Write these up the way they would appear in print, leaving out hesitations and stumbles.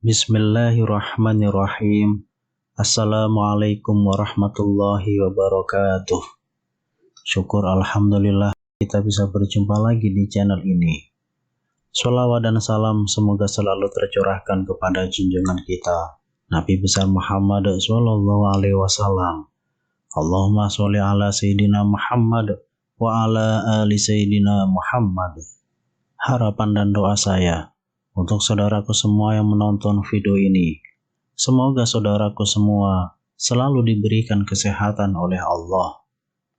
Bismillahirrahmanirrahim. Assalamualaikum warahmatullahi wabarakatuh. Syukur alhamdulillah kita bisa berjumpa lagi di channel ini. Sholawat dan salam semoga selalu tercurahkan kepada junjungan kita Nabi besar Muhammad sallallahu alaihi wasallam. Allahumma sholli ala sayyidina Muhammad wa ala ali sayyidina Muhammad. Harapan dan doa saya untuk saudaraku semua yang menonton video ini, semoga saudaraku semua selalu diberikan kesehatan oleh Allah,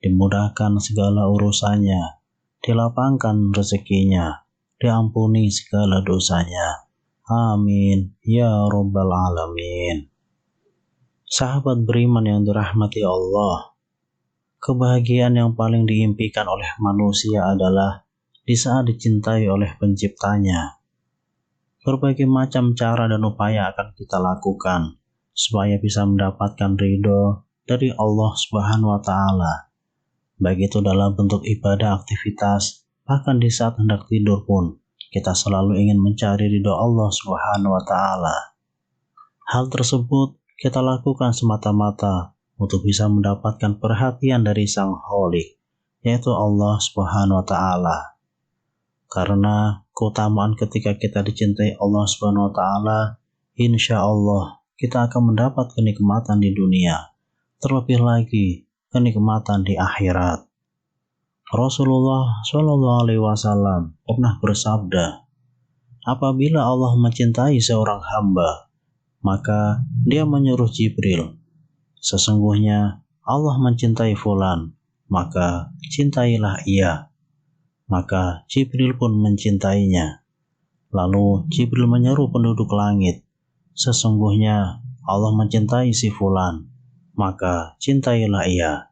dimudahkan segala urusannya, dilapangkan rezekinya, diampuni segala dosanya. Amin ya rabbal alamin. Sahabat beriman yang dirahmati Allah, kebahagiaan yang paling diimpikan oleh manusia adalah di saat dicintai oleh penciptanya. Berbagai macam cara dan upaya akan kita lakukan supaya bisa mendapatkan ridho dari Allah Subhanahu wa Ta'ala. Baik itu dalam bentuk ibadah, aktivitas, bahkan di saat hendak tidur pun kita selalu ingin mencari ridho Allah Subhanahu wa Ta'ala. Hal tersebut kita lakukan semata-mata untuk bisa mendapatkan perhatian dari Sang Kholik, yaitu Allah Subhanahu wa Ta'ala. Karena keutamaan ketika kita dicintai Allah Subhanahu wa Ta'ala, insya Allah kita akan mendapat kenikmatan di dunia, terlebih lagi kenikmatan di akhirat. Rasulullah Shallallahu Alaihi Wasallam pernah bersabda, apabila Allah mencintai seorang hamba, maka Dia menyuruh Jibril, sesungguhnya Allah mencintai fulan, maka cintailah ia. Maka Jibril pun mencintainya. Lalu Jibril menyeru penduduk langit, sesungguhnya Allah mencintai si fulan, maka cintailah ia.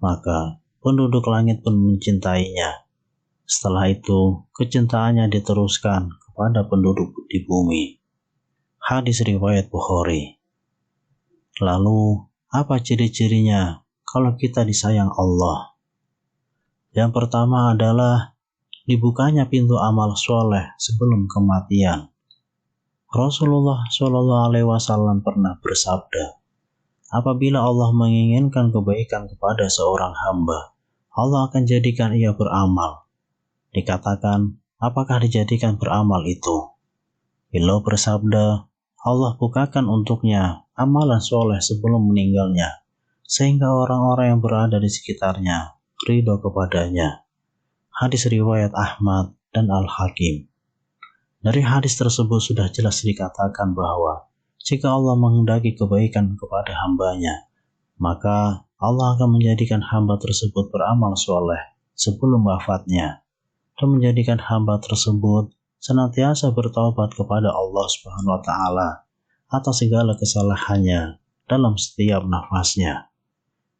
Maka penduduk langit pun mencintainya. Setelah itu kecintaannya diteruskan kepada penduduk di bumi. Hadis riwayat Bukhari. Lalu apa ciri-cirinya kalau kita disayang Allah? Yang pertama adalah dibukanya pintu amal soleh sebelum kematian. Rasulullah Shallallahu Alaihi Wasallam pernah bersabda, apabila Allah menginginkan kebaikan kepada seorang hamba, Allah akan jadikan ia beramal. Dikatakan, apakah dijadikan beramal itu? Beliau bersabda, Allah bukakan untuknya amalan soleh sebelum meninggalnya, sehingga orang-orang yang berada di sekitarnya ridho kepadanya. Hadis riwayat Ahmad dan Al-Hakim. Dari hadis tersebut sudah jelas dikatakan bahwa jika Allah menghendaki kebaikan kepada hambanya, maka Allah akan menjadikan hamba tersebut beramal soleh sebelum wafatnya dan menjadikan hamba tersebut senantiasa bertaubat kepada Allah Subhanahu wa Ta'ala atas segala kesalahannya dalam setiap nafasnya.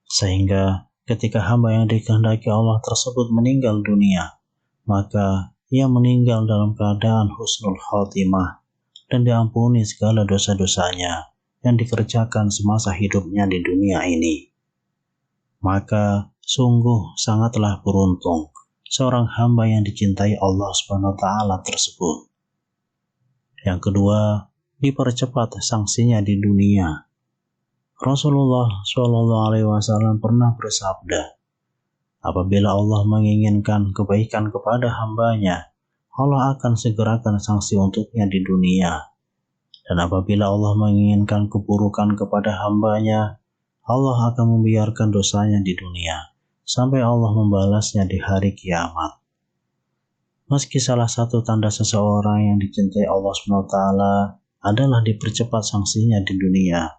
Sehingga ketika hamba yang dikehendaki Allah tersebut meninggal dunia, maka ia meninggal dalam keadaan husnul khotimah dan diampuni segala dosa-dosanya yang dikerjakan semasa hidupnya di dunia ini. Maka sungguh sangatlah beruntung seorang hamba yang dicintai Allah Subhanahu wa Ta'ala tersebut. Yang kedua, dipercepat sanksinya di dunia. Rasulullah Shallallahu Alaihi Wasallam pernah bersabda, apabila Allah menginginkan kebaikan kepada hambanya, Allah akan segerakan sanksi untuknya di dunia. Dan apabila Allah menginginkan keburukan kepada hambanya, Allah akan membiarkan dosanya di dunia, sampai Allah membalasnya di hari kiamat. Meski salah satu tanda seseorang yang dicintai Allah SWT adalah dipercepat sanksinya di dunia,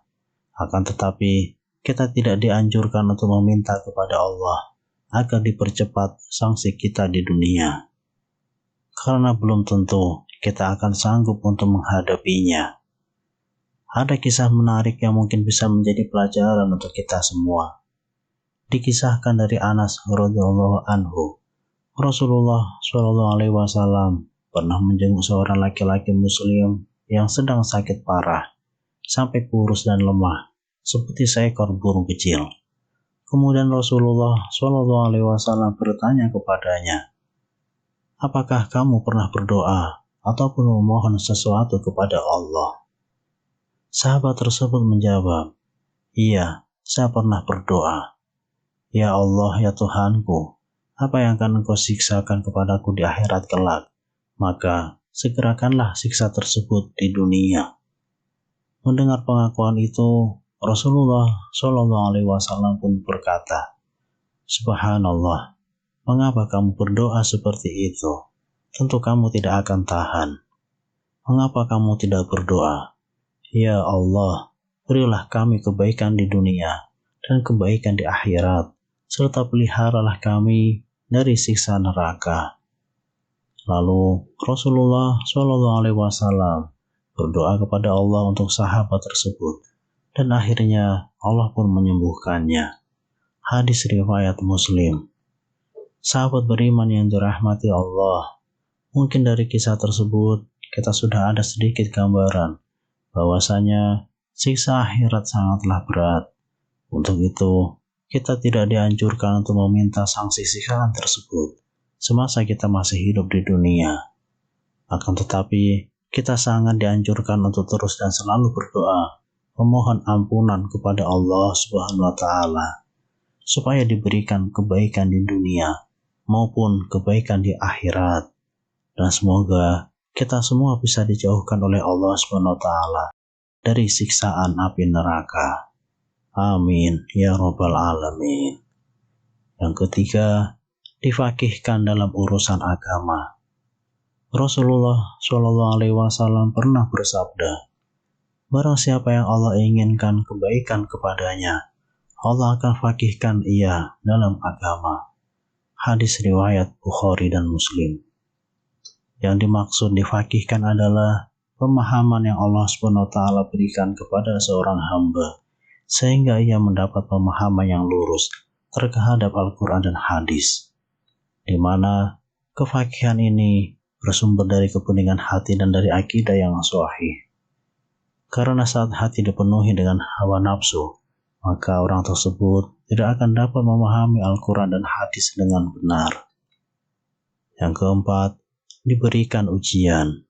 akan tetapi kita tidak dianjurkan untuk meminta kepada Allah agar dipercepat sanksi kita di dunia, karena belum tentu kita akan sanggup untuk menghadapinya. Ada kisah menarik yang mungkin bisa menjadi pelajaran untuk kita semua. Dikisahkan dari Anas radhiyallahu anhu, Rasulullah Shallallahu Alaihi Wasallam pernah menjenguk seorang laki-laki Muslim yang sedang sakit parah, sampai kurus dan lemah, seperti seekor burung kecil. Kemudian Rasulullah Shallallahu Alaihi Wasallam bertanya kepadanya, apakah kamu pernah berdoa ataupun memohon sesuatu kepada Allah? Sahabat tersebut menjawab, "Iya, saya pernah berdoa. Ya Allah, ya Tuhanku, apa yang akan Engkau siksakan kepadaku di akhirat kelak? Maka segerakanlah siksa tersebut di dunia." Mendengar pengakuan itu, Rasulullah Shallallahu Alaihi Wasallam pun berkata, "Subhanallah, mengapa kamu berdoa seperti itu? Tentu kamu tidak akan tahan. Mengapa kamu tidak berdoa? Ya Allah, berilah kami kebaikan di dunia dan kebaikan di akhirat, serta peliharalah kami dari siksa neraka." Lalu Rasulullah Shallallahu Alaihi Wasallam berdoa kepada Allah untuk sahabat tersebut, dan akhirnya Allah pun menyembuhkannya. Hadis riwayat Muslim. Sahabat beriman yang dirahmati Allah, mungkin dari kisah tersebut kita sudah ada sedikit gambaran bahwasanya siksa akhirat sangatlah berat. Untuk itu, kita tidak dianjurkan untuk meminta sanksi siksaan tersebut semasa kita masih hidup di dunia. Akan tetapi, kita sangat dianjurkan untuk terus dan selalu berdoa, memohon ampunan kepada Allah Subhanahu wa Ta'ala, supaya diberikan kebaikan di dunia maupun kebaikan di akhirat. Dan semoga kita semua bisa dijauhkan oleh Allah Subhanahu wa Ta'ala dari siksaan api neraka. Amin ya Rabbal Alamin. Yang ketiga, difaqihkan dalam urusan agama. Rasulullah Shallallahu Alaihi Wasallam pernah bersabda, "Barang siapa yang Allah inginkan kebaikan kepadanya, Allah akan faqihkan ia dalam agama." Hadis riwayat Bukhari dan Muslim. Yang dimaksud difaqihkan adalah pemahaman yang Allah SWT berikan kepada seorang hamba, sehingga ia mendapat pemahaman yang lurus terhadap Al-Quran dan hadis, di mana kefaqihan ini bersumber dari kepeningan hati dan dari akidah yang sahih. Karena saat hati dipenuhi dengan hawa nafsu, maka orang tersebut tidak akan dapat memahami Al-Quran dan hadis dengan benar. Yang keempat, diberikan ujian.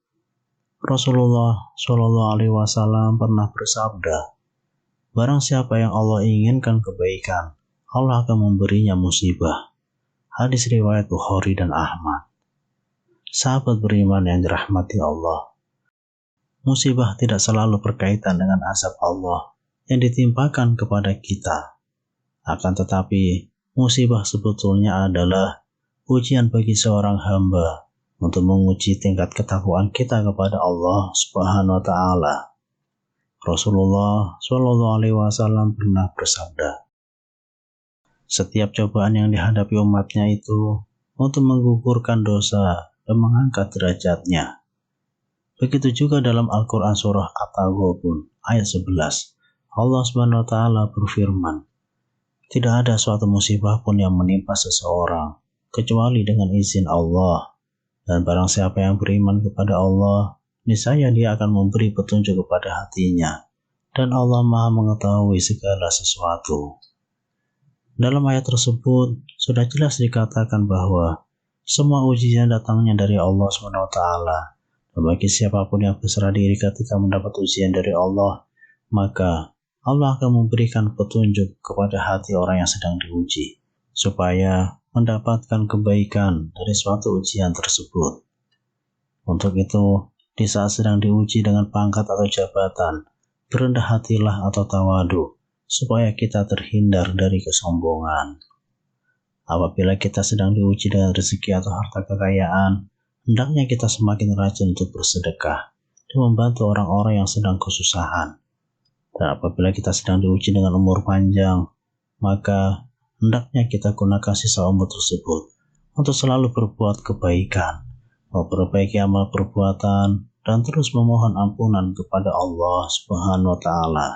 Rasulullah Shallallahu Alaihi Wasallam pernah bersabda, "Barang siapa yang Allah inginkan kebaikan, Allah akan memberinya musibah." Hadis riwayat Bukhari dan Ahmad. Sahabat beriman yang dirahmati Allah, musibah tidak selalu berkaitan dengan azab Allah yang ditimpakan kepada kita. Akan tetapi, musibah sebetulnya adalah ujian bagi seorang hamba untuk menguji tingkat ketakwaan kita kepada Allah Subhanahu wa Ta'ala. Rasulullah Shallallahu Alaihi Wasallam pernah bersabda, "Setiap cobaan yang dihadapi umatnya itu untuk menggugurkan dosa dan mengangkat derajatnya." Begitu juga dalam Al-Quran surah At-Taghabun ayat 11, Allah Subhanahu wa Ta'ala berfirman, "Tidak ada suatu musibah pun yang menimpa seseorang kecuali dengan izin Allah. Dan barang siapa yang beriman kepada Allah, niscaya dia akan memberi petunjuk kepada hatinya. Dan Allah Maha mengetahui segala sesuatu." Dalam ayat tersebut, sudah jelas dikatakan bahwa semua ujian datangnya dari Allah SWT. Dan bagi siapapun yang berserah diri ketika mendapat ujian dari Allah, maka Allah akan memberikan petunjuk kepada hati orang yang sedang diuji, supaya mendapatkan kebaikan dari suatu ujian tersebut. Untuk itu, di saat sedang diuji dengan pangkat atau jabatan, berendah hatilah atau tawadu, supaya kita terhindar dari kesombongan. Apabila kita sedang diuji dengan rezeki atau harta kekayaan, hendaknya kita semakin rajin untuk bersedekah dan membantu orang-orang yang sedang kesusahan. Dan apabila kita sedang diuji dengan umur panjang, maka hendaknya kita gunakan sisa umur tersebut untuk selalu berbuat kebaikan, memperbaiki amal perbuatan, dan terus memohon ampunan kepada Allah Subhanahu wa Ta'ala.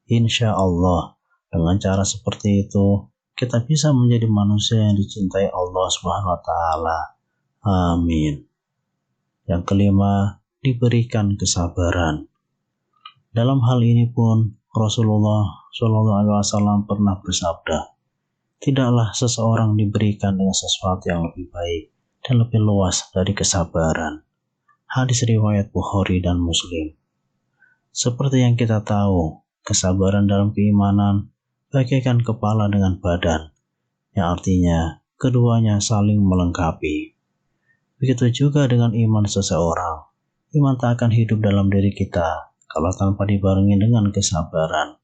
Insya Allah, dengan cara seperti itu, kita bisa menjadi manusia yang dicintai Allah Subhanahu wa Ta'ala. Amin. Yang kelima, diberikan kesabaran. Dalam hal ini pun Rasulullah SAW pernah bersabda, "Tidaklah seseorang diberikan dengan sesuatu yang lebih baik dan lebih luas dari kesabaran." Hadis riwayat Bukhari dan Muslim. Seperti yang kita tahu, kesabaran dalam keimanan bagaikan kepala dengan badan, yang artinya keduanya saling melengkapi. Begitu juga dengan iman seseorang. Iman tak akan hidup dalam diri kita kalau tanpa dibarengi dengan kesabaran.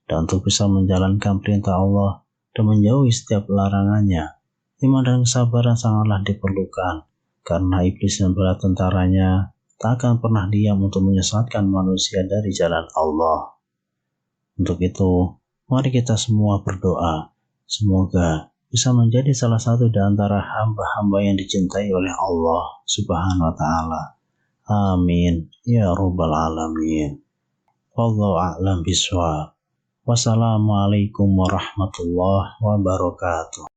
Dan untuk bisa menjalankan perintah Allah dan menjauhi setiap larangannya, iman dan kesabaran sangatlah diperlukan, karena iblis dan bala tentaranya tak akan pernah diam untuk menyesatkan manusia dari jalan Allah. Untuk itu, mari kita semua berdoa, semoga bisa menjadi salah satu di antara hamba-hamba yang dicintai oleh Allah Subhanahu wa Ta'ala. Amin ya Rabbal Alamin. Wallahu a'lam bishawab. Wassalamualaikum warahmatullahi wabarakatuh.